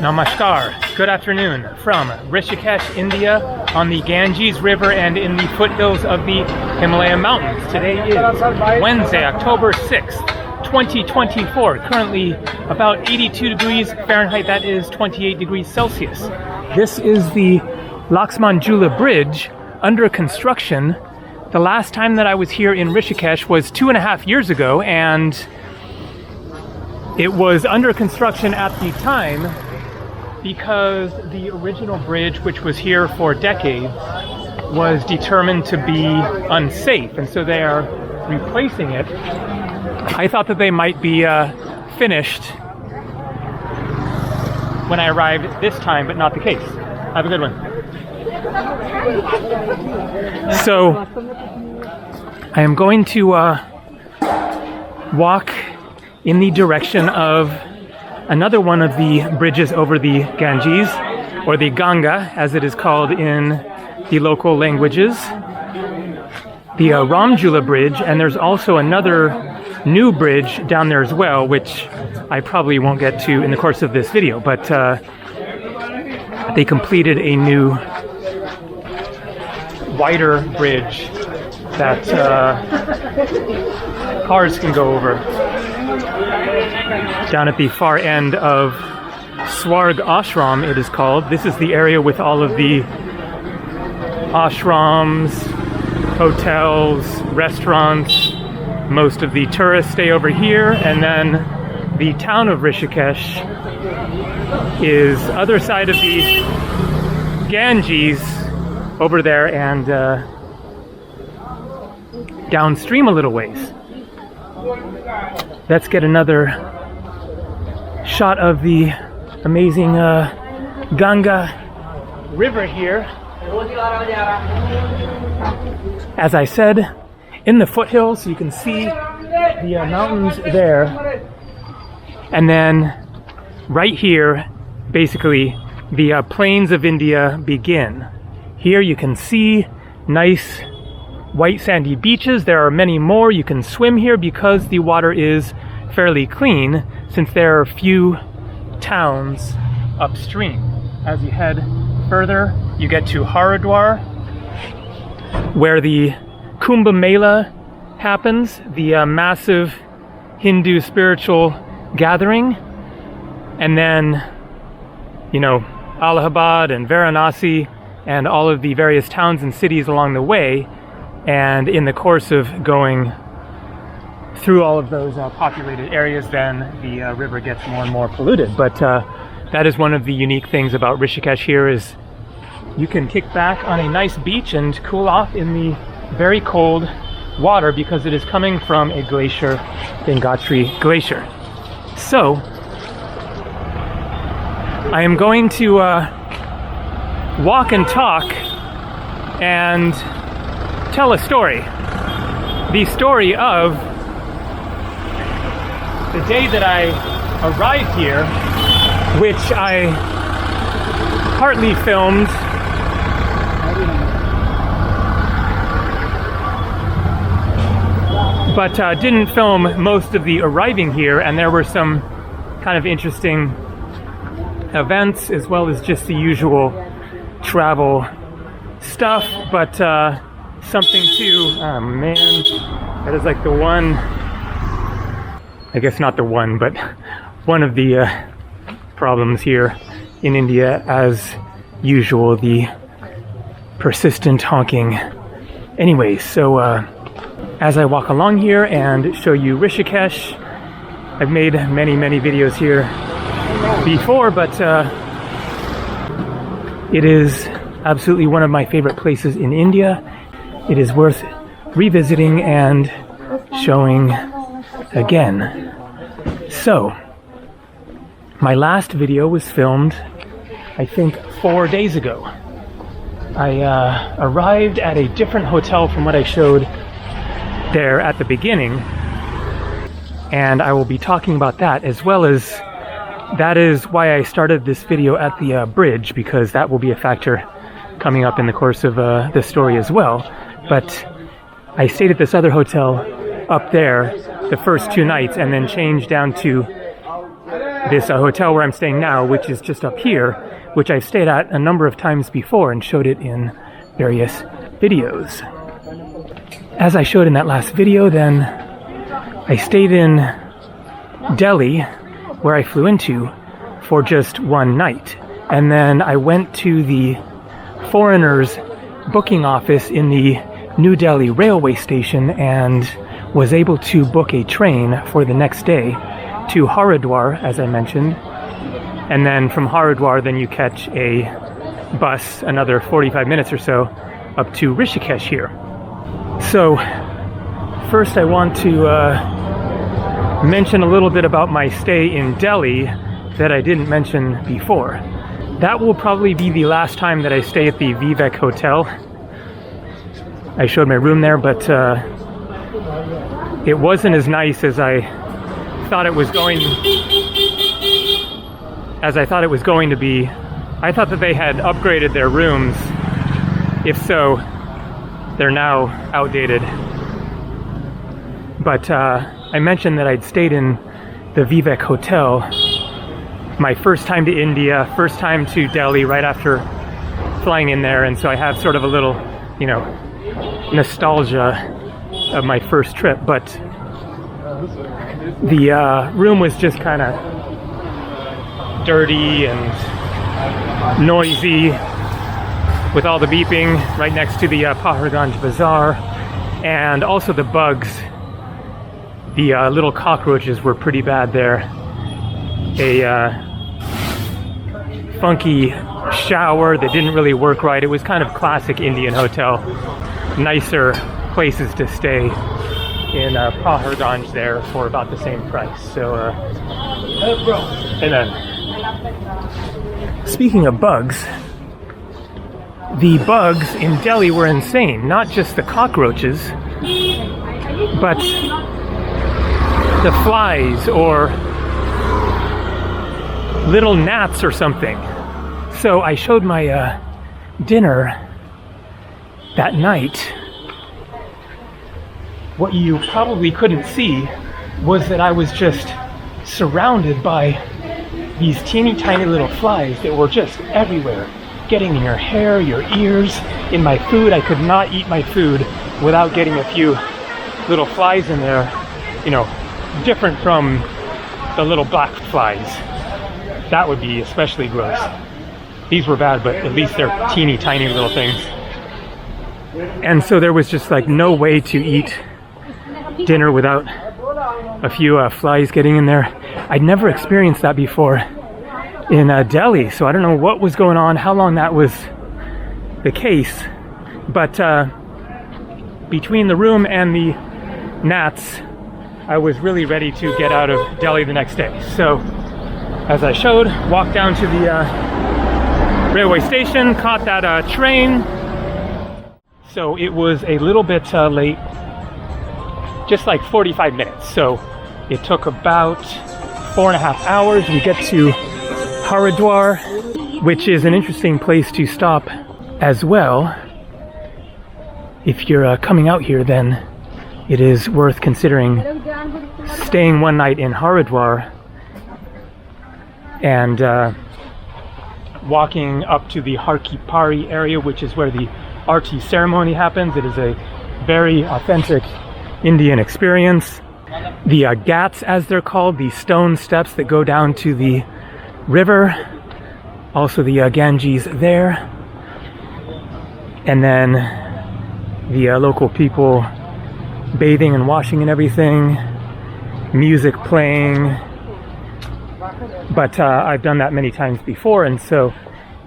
Namaskar. Good afternoon from Rishikesh, India, on the Ganges River and in the foothills of the Himalayan mountains. Today is Wednesday, October 6th, 2024. Currently about 82 degrees Fahrenheit, that is 28 degrees Celsius. This is the Lakshman Bridge under construction. The last time that I was here in Rishikesh was 2.5 years ago, and it was under construction at the time because the original bridge, which was here for decades, was determined to be unsafe, and so they are replacing it. I thought that they might be finished when I arrived this time, but not the case. Have a good one. So I am going to walk in the direction of another one of the bridges over the Ganges, or the Ganga, as it is called in the local languages, the Ramjula Bridge, and there's also another new bridge down there as well, which I probably won't get to in the course of this video, but they completed a new, wider bridge that cars can go over. Down at the far end of Beatles Ashram, it is called. This is the area with all of the ashrams, hotels, restaurants. Most of the tourists stay over here, and then the town of Rishikesh is other side of the Ganges over there, and downstream a little ways. Let's get another shot of the amazing Ganga River here. As I said, in the foothills, you can see the mountains there. And then right here, basically, the plains of India begin. Here you can see nice white sandy beaches. There are many more. You can swim here because the water is fairly clean, since there are few towns upstream. As you head further, you get to Haridwar, where the Kumbh Mela happens, the massive Hindu spiritual gathering. And then, you know, Allahabad and Varanasi and all of the various towns and cities along the way. And in the course of going through all of those populated areas, then the river gets more and more polluted. But that is one of the unique things about Rishikesh here, is you can kick back on a nice beach and cool off in the very cold water because it is coming from a glacier, Gangotri Glacier. So I am going to walk and talk and tell a story. The story of the day that I arrived here, which I partly filmed but didn't film most of the arriving here, and there were some kind of interesting events as well as just the usual travel stuff, but something to, oh man, that is like the one, I guess not the one, but one of the problems here in India, as usual, the persistent honking. Anyway, so as I walk along here and show you Rishikesh, I've made many videos here before, but it is absolutely one of my favorite places in India. It is worth revisiting and showing again. So, my last video was filmed, I think, 4 days ago. I arrived at a different hotel from what I showed there at the beginning, and I will be talking about that, as well as that is why I started this video at the bridge, because that will be a factor coming up in the course of this story as well. But I stayed at this other hotel up there the first 2 nights, and then changed down to this hotel where I'm staying now, which is just up here, which I've stayed at a number of times before and showed it in various videos. As I showed in that last video, then I stayed in Delhi, where I flew into, for just one night. And then I went to the foreigners booking office in the New Delhi railway station and was able to book a train for the next day to Haridwar, as I mentioned. And then from Haridwar, then you catch a bus, another 45 minutes or so, up to Rishikesh here. So first I want to mention a little bit about my stay in Delhi that I didn't mention before. That will probably be the last time that I stay at the Vivek Hotel. I showed my room there, but it wasn't as nice as I thought it was going to be. I thought that they had upgraded their rooms. If so, they're now outdated. But I mentioned that I'd stayed in the Vivek Hotel. My first time to India, first time to Delhi right after flying in there, and so I have sort of a little, nostalgia of my first trip. But the room was just kind of dirty and noisy with all the beeping right next to the Paharganj Bazaar, and also the bugs. The little cockroaches were pretty bad there. A funky shower that didn't really work right. It was kind of classic Indian hotel. Nicer places to stay in Paharganj there for about the same price. So, and then, speaking of bugs, the bugs in Delhi were insane. Not just the cockroaches, but the flies or little gnats or something. So I showed my dinner that night. What you probably couldn't see was that I was just surrounded by these teeny tiny little flies that were just everywhere, getting in your hair, your ears, in my food. I could not eat my food without getting a few little flies in there, different from the little black flies. That would be especially gross. These were bad, but at least they're teeny tiny little things. And so there was just like no way to eat dinner without a few flies getting in there. I'd never experienced that before in Delhi, so I don't know what was going on, how long that was the case. But between the room and the gnats, I was really ready to get out of Delhi the next day. So, as I showed, walked down to the railway station, caught that train. So it was a little bit late, just like 45 minutes. So it took about 4.5 hours. We get to Haridwar, which is an interesting place to stop as well. If you're coming out here, then it is worth considering staying one night in Haridwar and walking up to the Har Ki Pari area, which is where the Arti ceremony happens. It is a very authentic Indian experience. The ghats, as they're called, the stone steps that go down to the river, also the Ganges there, and then the local people bathing and washing and everything, music playing. But I've done that many times before, and so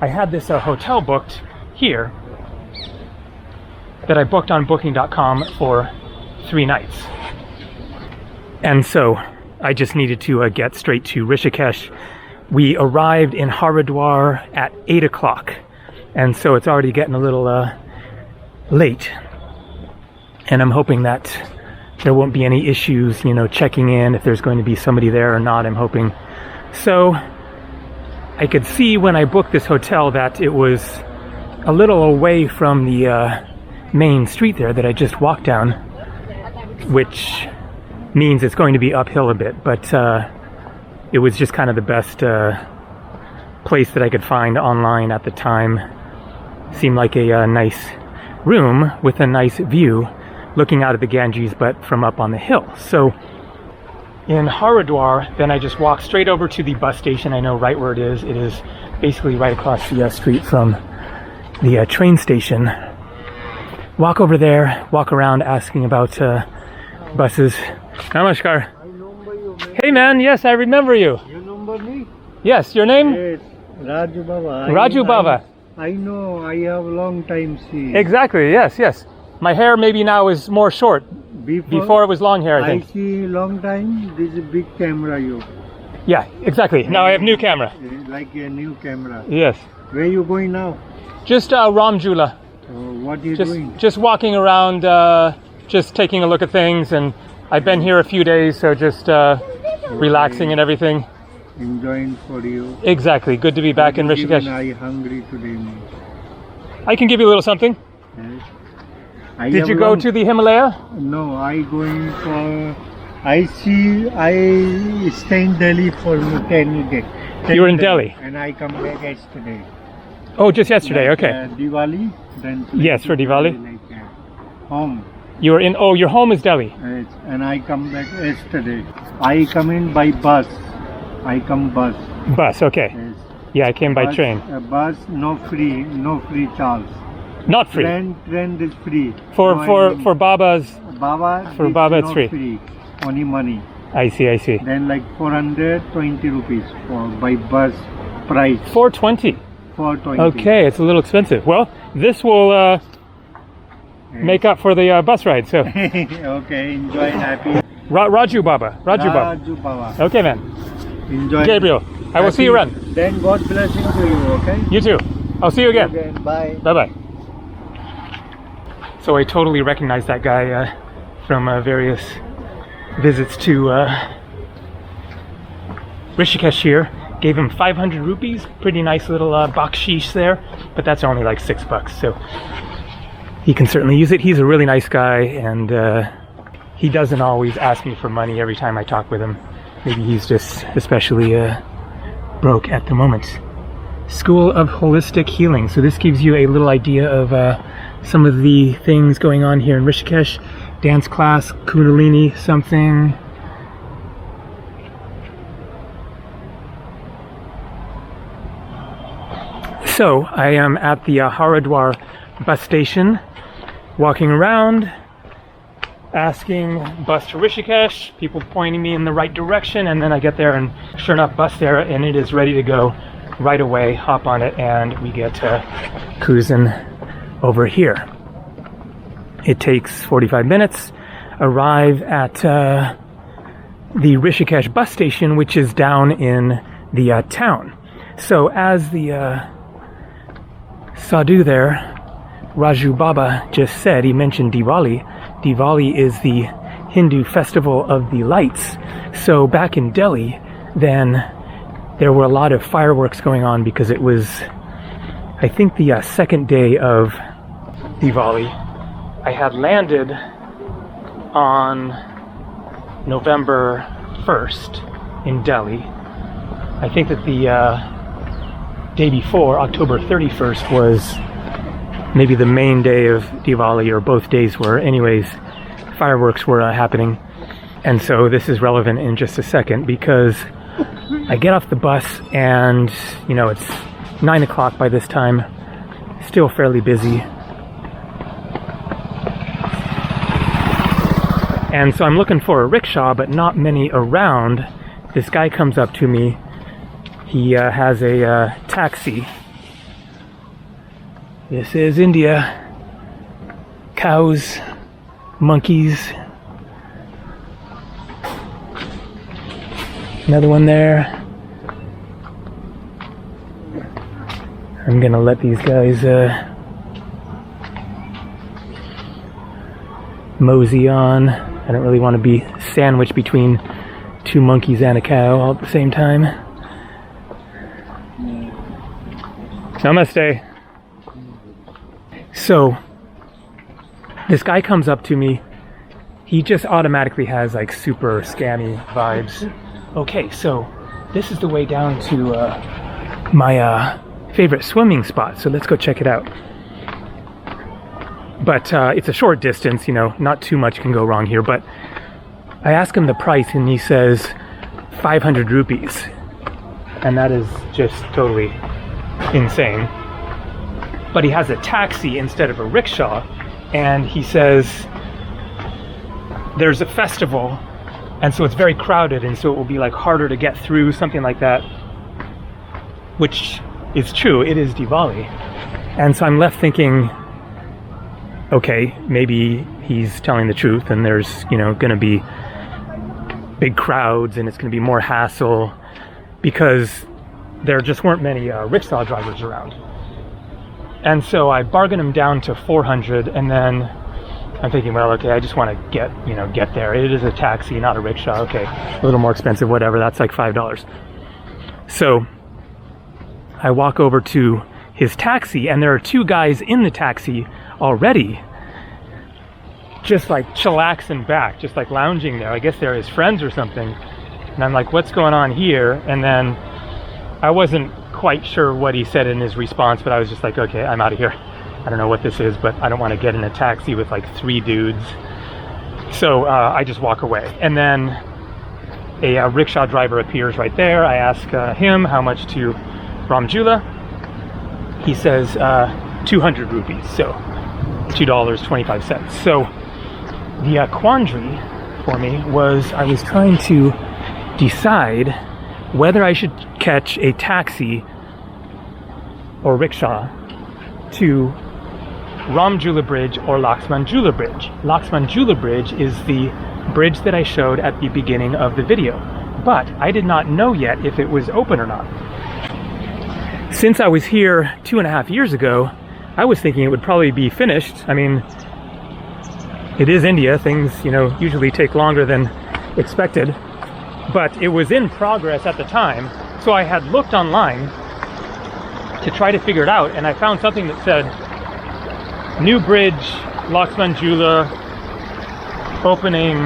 I had this hotel booked here that I booked on booking.com for 3 nights. And so I just needed to get straight to Rishikesh. We arrived in Haridwar at 8 o'clock, and so it's already getting a little late. And I'm hoping that there won't be any issues, checking in, if there's going to be somebody there or not, I'm hoping. So I could see when I booked this hotel that it was a little away from the main street there that I just walked down, which means it's going to be uphill a bit. But it was just kind of the best place that I could find online at the time. Seemed like a nice room with a nice view looking out at the Ganges, but from up on the hill. So in Haridwar, then I just walk straight over to the bus station. I know right where it is. It is basically right across the street from the train station. Walk over there, walk around asking about buses. Namaskar. Hey man, yes, I remember you. You remember me? Yes, your name? Yes, Raju Baba. Raju Baba. I know, I have long time see. Exactly, yes, yes. My hair maybe now is more short. Before it was long hair, I think. I see long time, this is big camera you. Yeah, exactly. Now I have new camera. Like a new camera. Yes. Where you going now? Just Ramjula. What you doing? Just walking around, just taking a look at things, and I've been here a few days, so just relaxing and everything. Enjoying for you. Exactly. Good to be back in Rishikesh. I hungry today. I can give you a little something. Yes. Did you go to the Himalaya? No, I going for. I stay in Delhi for 10 days. You were in Delhi. And I come back yesterday. Oh, just yesterday. Like, Okay. Diwali. Then Yes, for Diwali. Like, home. You were in. Oh, your home is Delhi. Yes, and I come back yesterday. I come in by bus. I come bus. Bus. Okay. Yes. Yeah, I came by Bus, train. Bus no free charge. Not free. Train is free. For No, Baba's. Baba. For Baba it's no free. Only money. I see. I see. Then like 420 rupees for by bus price. 420. 420. Okay, it's a little expensive. Well, this will make up for the bus ride. So, Okay, enjoy, happy. Raju Baba. Raju Baba. Raju Baba. Okay, man. Enjoy. Gabriel, I will see you around. Then God blessing to you, okay? You too. I'll see you again. Bye. Bye-bye. So I totally recognize that guy from various visits to Rishikesh here. Gave him 500 rupees. Pretty nice little bakshish there. But that's only like $6. So he can certainly use it. He's a really nice guy, and he doesn't always ask me for money every time I talk with him. Maybe he's just especially broke at the moment. School of Holistic Healing. So this gives you a little idea of some of the things going on here in Rishikesh. Dance class, Kundalini something. So I am at the Haridwar bus station, walking around, asking bus to Rishikesh, people pointing me in the right direction, and then I get there and sure enough, bus there, and it is ready to go right away. Hop on it and we get cruising over here. It takes 45 minutes, arrive at the Rishikesh bus station, which is down in the town. So as the sadhu there, Raju Baba, just said, he mentioned Diwali. Diwali is the Hindu festival of the lights. So back in Delhi, then there were a lot of fireworks going on because it was, I think, the second day of Diwali. I had landed on November 1st in Delhi. I think that the day before, October 31st, was maybe the main day of Diwali, or both days were. Anyways, fireworks were happening. And so this is relevant in just a second, because I get off the bus and, you know, it's 9 o'clock by this time, still fairly busy. And so I'm looking for a rickshaw, but not many around. This guy comes up to me. He has a taxi. This is India. Cows, monkeys. Another one there. I'm gonna let these guys mosey on. I don't really want to be sandwiched between two monkeys and a cow all at the same time. Namaste. So, this guy comes up to me. He just automatically has like super scammy vibes. Okay, so this is the way down to my favorite swimming spot. So let's go check it out. But it's a short distance, you know, not too much can go wrong here. But I ask him the price and he says 500 rupees. And that is just totally insane. But he has a taxi instead of a rickshaw. And he says there's a festival, and so it's very crowded, and so it will be like harder to get through, something like that. Which is true, it is Diwali. And so I'm left thinking, okay, maybe he's telling the truth and there's, you know, gonna be big crowds and it's gonna be more hassle, because there just weren't many rickshaw drivers around. And so I bargained him down to 400, and then I'm thinking, well, okay, I just want to get there. It is a taxi, not a rickshaw. Okay, a little more expensive, whatever. That's like $5. So I walk over to his taxi, and there are two guys in the taxi already, just like chillaxing back, just like lounging there. I guess they're his friends or something. And I'm like, what's going on here? And then I wasn't quite sure what he said in his response, but I was just like, okay, I'm out of here. I don't know what this is, but I don't want to get in a taxi with like 3 dudes. So I just walk away. And then a rickshaw driver appears right there. I ask him how much to Ramjula. He says 200 rupees, so $2.25. So the quandary for me was I was trying to decide whether I should catch a taxi or rickshaw to Ramjula Bridge or Laxmanjula Bridge. Laxmanjula Bridge is the bridge that I showed at the beginning of the video, but I did not know yet if it was open or not. Since I was here 2.5 years ago, I was thinking it would probably be finished. I mean, it is India, things, you know, usually take longer than expected, but it was in progress at the time. So I had looked online to try to figure it out, and I found something that said new bridge, Laxmanjula, opening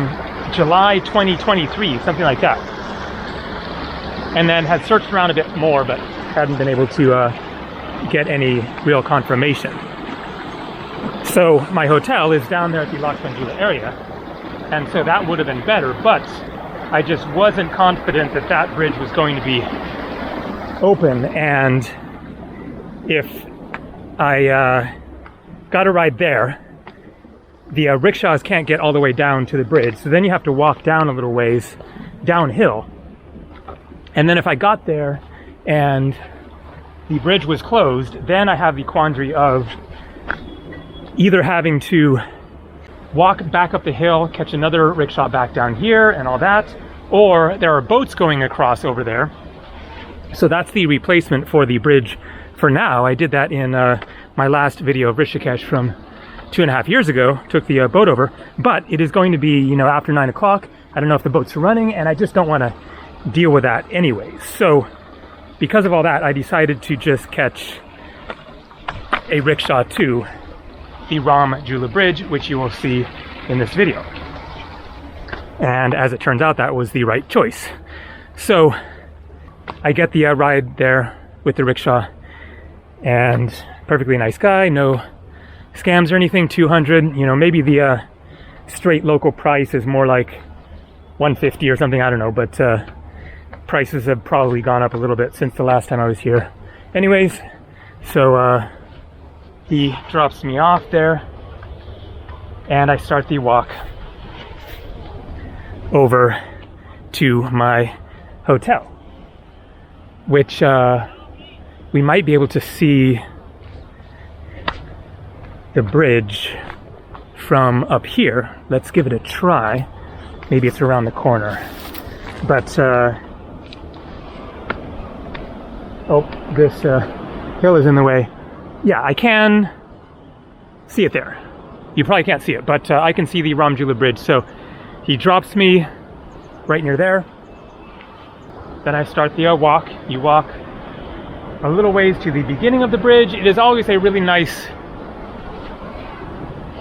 July 2023, something like that. And then had searched around a bit more, but hadn't been able to get any real confirmation. So my hotel is down there at the Laxmanjula area, and so that would have been better, but I just wasn't confident that that bridge was going to be open, and if I got a ride there, the rickshaws can't get all the way down to the bridge, so then you have to walk down a little ways downhill. And then if I got there and the bridge was closed, then I have the quandary of either having to walk back up the hill, catch another rickshaw back down here and all that, or there are boats going across over there. So that's the replacement for the bridge for now. I did that in my last video of Rishikesh from 2.5 years ago, took the boat over, but it is going to be, you know, after 9 o'clock. I don't know if the boats are running, and I just don't want to deal with that anyways. So because of all that, I decided to just catch a rickshaw to the Ramjula Bridge, which you will see in this video. And as it turns out, that was the right choice. So I get the ride there with the rickshaw, and perfectly nice guy, no scams or anything. 200, you know, maybe the straight local price is more like 150 or something, I don't know, but prices have probably gone up a little bit since the last time I was here. Anyways, so he drops me off there, and I start the walk over to my hotel, which we might be able to see the bridge from up here. Let's give it a try. Maybe it's around the corner. But oh, this hill is in the way. Yeah, I can see it there. You probably can't see it, but I can see the Ramjula Bridge. So he drops me right near there. Then I start the walk. You walk a little ways to the beginning of the bridge. It is always a really nice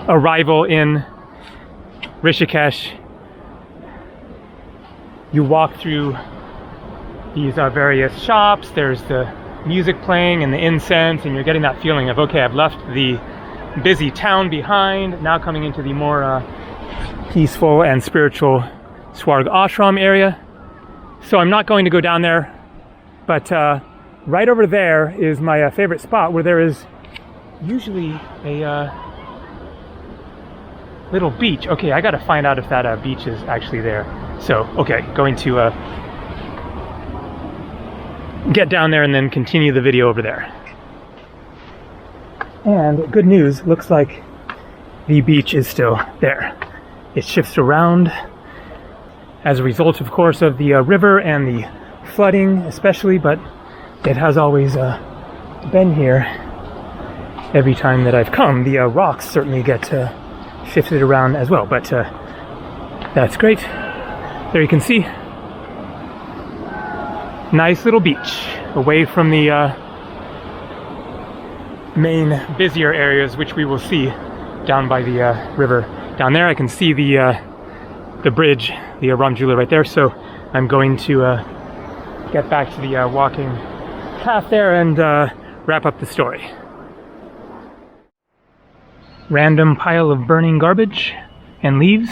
arrival in Rishikesh. You walk through these various shops. There's the music playing and the incense, and you're getting that feeling of, okay, I've left the busy town behind, now coming into the more peaceful and spiritual Swarg Ashram area. So I'm not going to go down there, but right over there is my favorite spot, where there is usually a little beach. Okay, I gotta find out if that beach is actually there. So, okay, going to get down there and then continue the video over there. And good news, looks like the beach is still there. It shifts around as a result, of course, of the river and the flooding especially, but it has always been here every time that I've come. The rocks certainly get shifted around as well, but that's great. There you can see, nice little beach away from the main busier areas, which we will see down by the river. Down there I can see the bridge, the Ramjula right there, so I'm going to get back to the walking path there and wrap up the story. Random pile of burning garbage and leaves,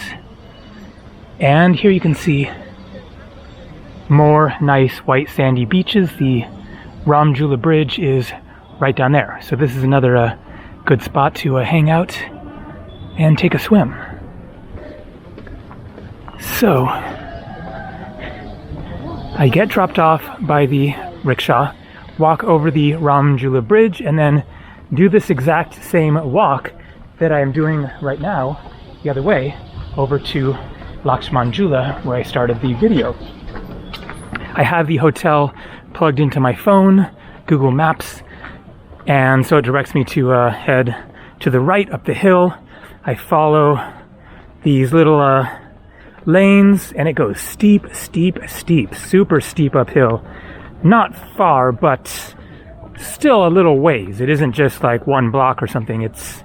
and here you can see more nice white sandy beaches. The Ramjula Bridge is right down there, so this is another good spot to hang out and take a swim. So I get dropped off by the rickshaw, walk over the Ramjula Bridge, and then do this exact same walk that I am doing right now the other way over to Lakshmanjula, where I started the video. I have the hotel plugged into my phone, Google Maps, and so it directs me to head to the right up the hill. I follow these little lanes, and it goes steep, steep, steep, super steep uphill. Not far, but still a little ways. It isn't just like one block or something. It's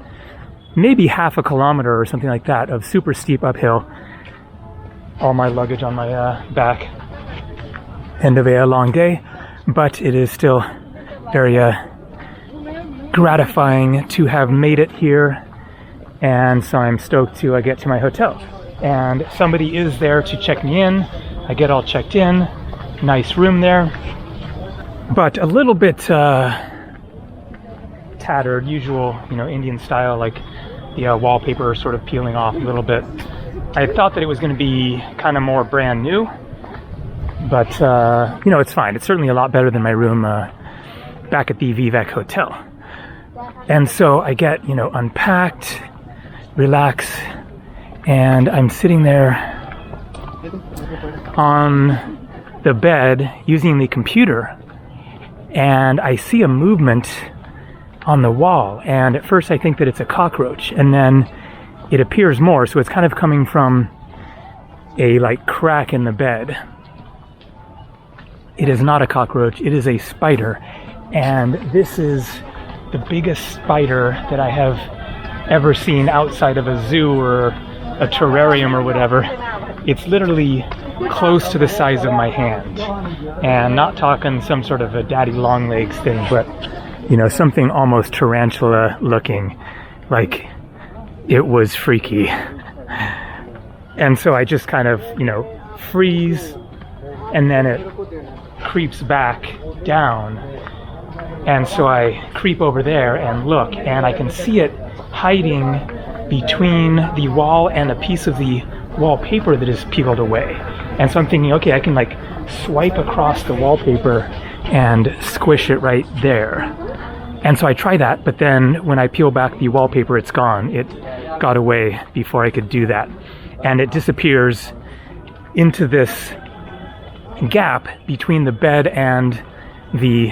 maybe half a kilometer or something like that of super steep uphill. All my luggage on my back. End of a long day, but it is still very gratifying to have made it here, and so I'm stoked to get to my hotel. And somebody is there to check me in. I get all checked in. Nice room there, but a little bit tattered, usual, Indian style, like the wallpaper sort of peeling off a little bit. I thought that it was going to be kind of more brand new, but it's fine. It's certainly a lot better than my room back at the Vivek Hotel. And so I get, unpacked, relax, and I'm sitting there on the bed using the computer, and I see a movement on the wall, and at first I think that it's a cockroach, and then it appears more, so it's kind of coming from a crack in the bed. It is not a cockroach, it is a spider, and this is the biggest spider that I have ever seen outside of a zoo or a terrarium or whatever. It's literally close to the size of my hand, and not talking some sort of a daddy long legs thing, but something almost tarantula looking. Like, it was freaky. And so I just kind of freeze, and then it creeps back down, and so I creep over there and look, and I can see it hiding between the wall and a piece of the wallpaper that is peeled away. And so I'm thinking, okay, I can swipe across the wallpaper and squish it right there. And so I try that, but then when I peel back the wallpaper, it's gone. It got away before I could do that. And it disappears into this gap between the bed and the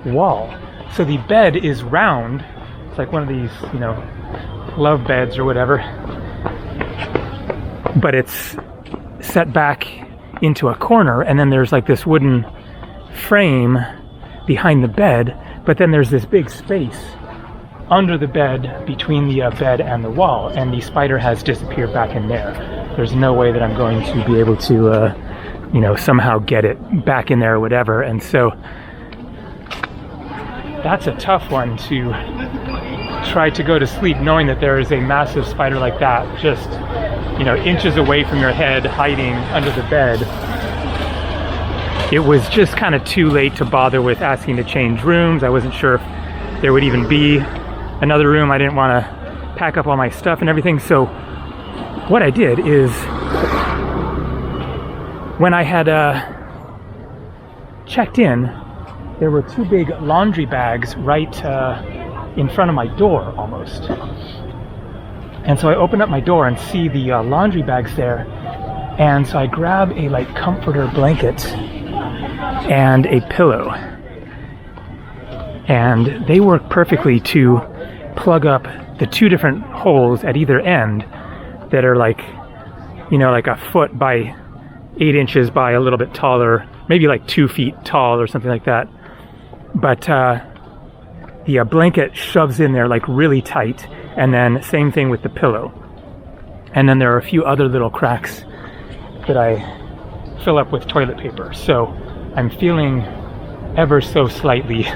wall. So the bed is round. It's like one of these, love beds or whatever. But it's set back into a corner, and then there's this wooden frame behind the bed, but then there's this big space under the bed between the bed and the wall, and the spider has disappeared back in there. There's no way that I'm going to be able to you know, somehow get it back in there or whatever. And so that's a tough one to try to go to sleep knowing that there is a massive spider like that just, you know, inches away from your head, hiding under the bed. It was just kind of too late to bother with asking to change rooms. I wasn't sure if there would even be another room. I didn't want to pack up all my stuff and everything. So what I did is, when I had checked in, there were two big laundry bags right in front of my door almost. And so I open up my door and see the laundry bags there. And so I grab a like comforter blanket and a pillow. And they work perfectly to plug up the two different holes at either end that are like, you know, like a foot by 8 inches by a little bit taller, maybe like 2 feet tall or something like that. But the blanket shoves in there like really tight, and then same thing with the pillow. And then there are a few other little cracks that I fill up with toilet paper. So I'm feeling ever so slightly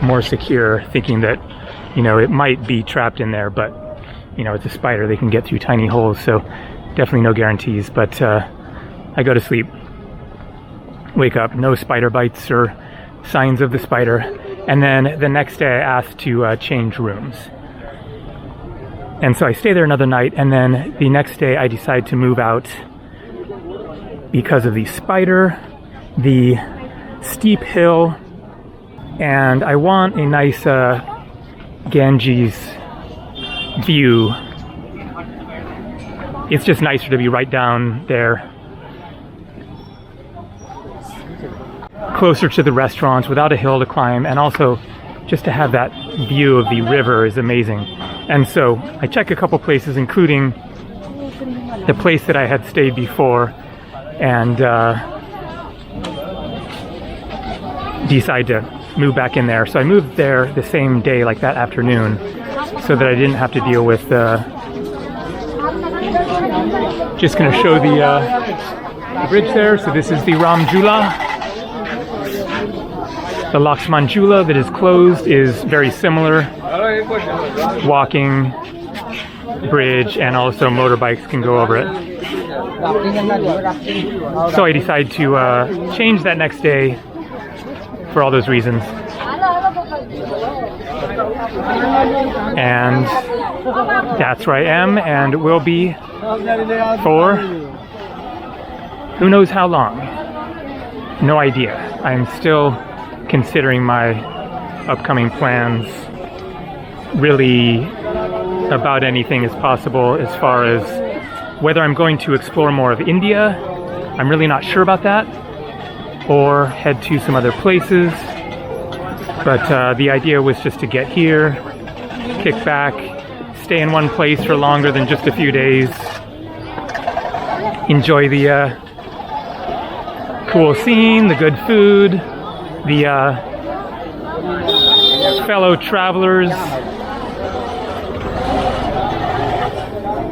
more secure, thinking that, you know, it might be trapped in there, but, you know, it's a spider, they can get through tiny holes, so definitely no guarantees. But I go to sleep, wake up, no spider bites or signs of the spider. And then the next day I asked to change rooms. And so I stay there another night, and then the next day I decide to move out because of the spider, the steep hill, and I want a nice Ganges view. It's just nicer to be right down there, closer to the restaurants, without a hill to climb, and also just to have that view of the river is amazing. And so I check a couple places, including the place that I had stayed before, and decide to move back in there. So I moved there the same day, like that afternoon, so that I didn't have to deal with just going to show the bridge there. So this is the Ram Jula. The Lakshman Jula that is closed is very similar. Walking bridge, and also motorbikes can go over it. So I decided to change that next day for all those reasons. And that's where I am and will be for who knows how long. No idea. I'm still considering my upcoming plans. Really, about anything is possible as far as whether I'm going to explore more of India. I'm really not sure about that, or head to some other places. But the idea was just to get here, kick back, stay in one place for longer than just a few days, enjoy the cool scene, the good food, the fellow travelers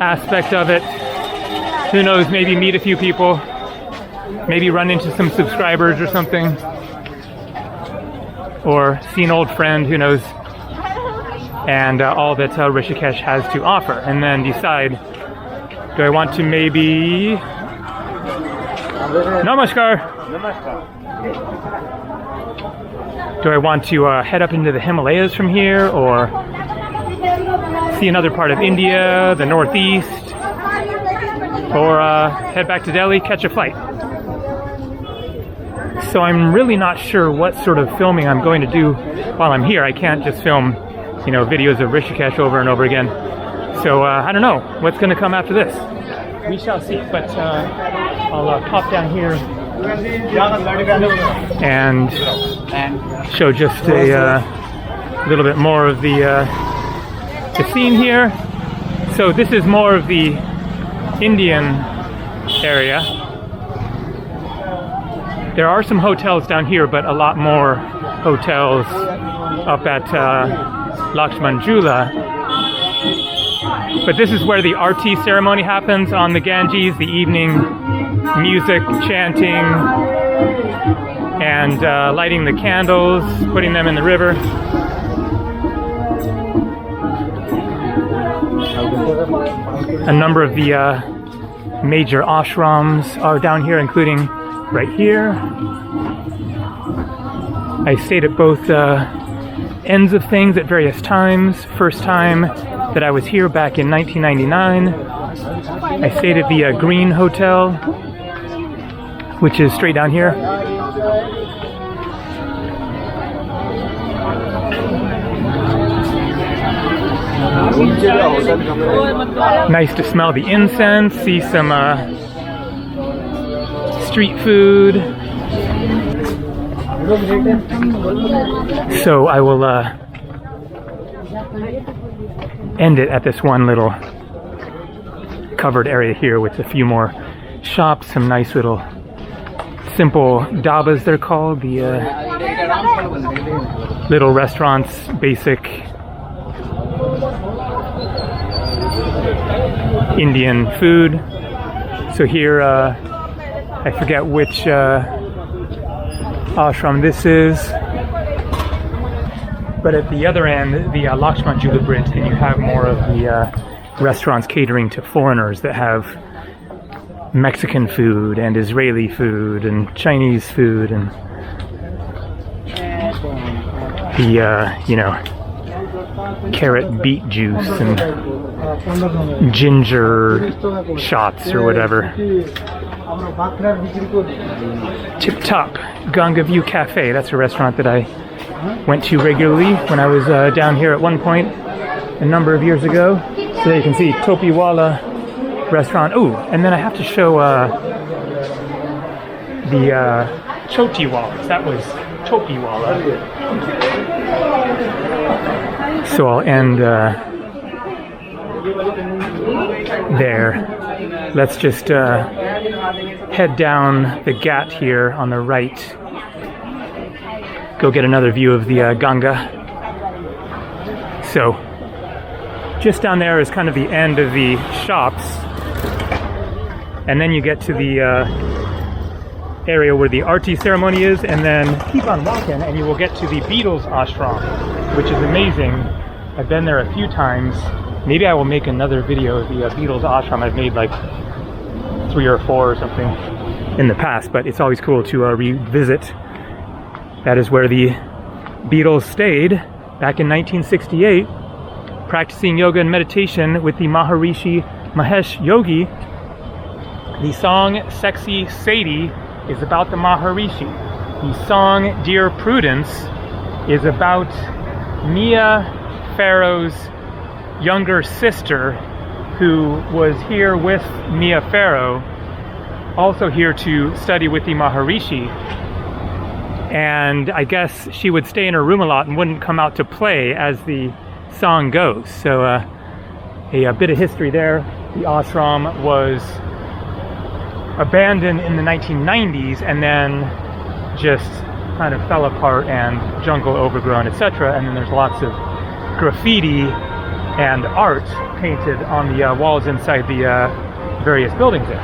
aspect of it. Who knows, maybe meet a few people, maybe run into some subscribers or something, or see an old friend, who knows, and all that Rishikesh has to offer, and then decide, do I want to maybe... Namaskar! Do I want to head up into the Himalayas from here, or see another part of India, the Northeast, or head back to Delhi, catch a flight? So I'm really not sure what sort of filming I'm going to do while I'm here. I can't just film, you know, videos of Rishikesh over and over again. So I don't know what's going to come after this. We shall see. But I'll pop down here and show just a little bit more of the scene here. So this is more of the Indian area. There are some hotels down here, but a lot more hotels up at Lakshman Jula. But this is where the Aarti ceremony happens on the Ganges, the evening music, chanting, and lighting the candles, putting them in the river. A number of the major ashrams are down here, including right here. I stayed at both ends of things at various times. First time that I was here back in 1999, I stayed at the Green Hotel, which is straight down here. Nice to smell the incense, see some street food. So I will end it at this one little covered area here with a few more shops, some nice little simple dabas they're called, the little restaurants, basic Indian food. So here, I forget which ashram this is, but at the other end, the Lakshman Jula Bridge, and you have more of the restaurants catering to foreigners that have Mexican food and Israeli food and Chinese food and the carrot beet juice and ginger shots or whatever. Tip Top Ganga View Cafe, that's a restaurant that I went to regularly when I was down here at one point a number of years ago. So there you can see Topiwala restaurant. Oh, and then I have to show the Chotiwalas. That was Topiwala. So I'll end there. Let's just head down the Ghat here on the right. Go get another view of the Ganga. So just down there is kind of the end of the shops. And then you get to the area where the Arti ceremony is, and then keep on walking and you will get to the Beatles Ashram, which is amazing. I've been there a few times. Maybe I will make another video of the Beatles Ashram. I've made like 3 or 4 or something in the past, but it's always cool to revisit. That is where the Beatles stayed back in 1968, practicing yoga and meditation with the Maharishi Mahesh Yogi. The song Sexy Sadie is about the Maharishi. The song Dear Prudence is about Mia Farrow's younger sister, who was here with Mia Farrow, also here to study with the Maharishi. And I guess she would stay in her room a lot and wouldn't come out to play as the song goes. So a bit of history there. The ashram was abandoned in the 1990s and then just kind of fell apart and jungle overgrown, etc. And then there's lots of graffiti and art painted on the walls inside the various buildings there.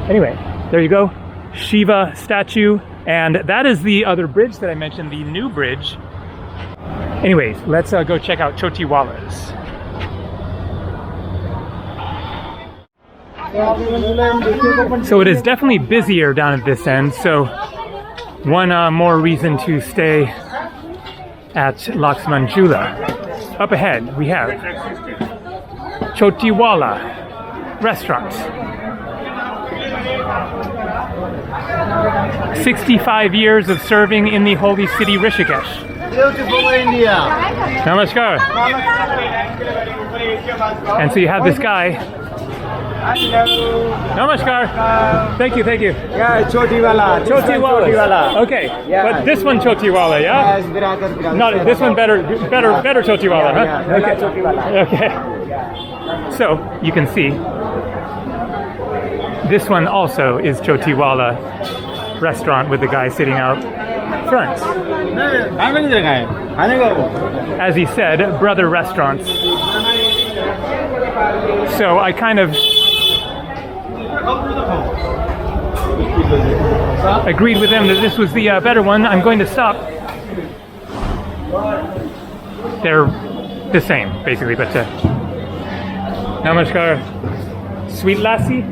Anyway, there you go, Shiva statue. And that is the other bridge that I mentioned, the new bridge. Anyways, let's go check out Chotiwala's. So it is definitely busier down at this end, so one more reason to stay at Lakshman Jula. Up ahead we have Chotiwala restaurant. 65 years of serving in the holy city Rishikesh. Beautiful India. Namaskar. And so you have this guy. Namaskar. Thank you, thank you. Yeah, Chotiwala. Chotiwala. Okay. Yeah. But this one Chotiwala, yeah? Yes, brother. No, this one better Chotiwala, huh? Yeah, Okay. Chotiwala. Okay. So you can see this one also is Chotiwala restaurant with the guy sitting out front. As he said, brother restaurants. So I kind of agreed with them that this was the better one, I'm going to stop. They're the same, basically, but Namaskar. Sweet lassi,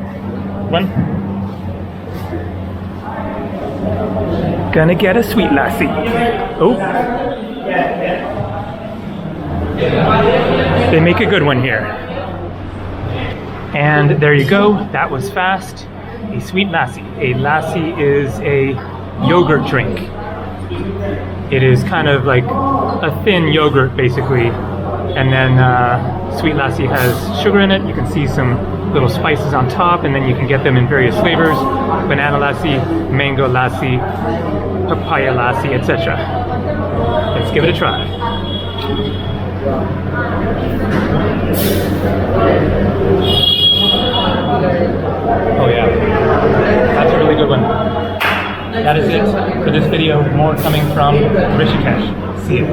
one. Gonna get a sweet lassi. Oh. They make a good one here. And there you go, that was fast. A sweet lassi. A lassi is a yogurt drink. It is kind of like a thin yogurt, basically. And then sweet lassi has sugar in it. You can see some little spices on top, and then you can get them in various flavors. Banana lassi, mango lassi, papaya lassi, etc. Let's give it a try. Oh yeah, that's a really good one. That is it for this video. More coming from Rishikesh. See you.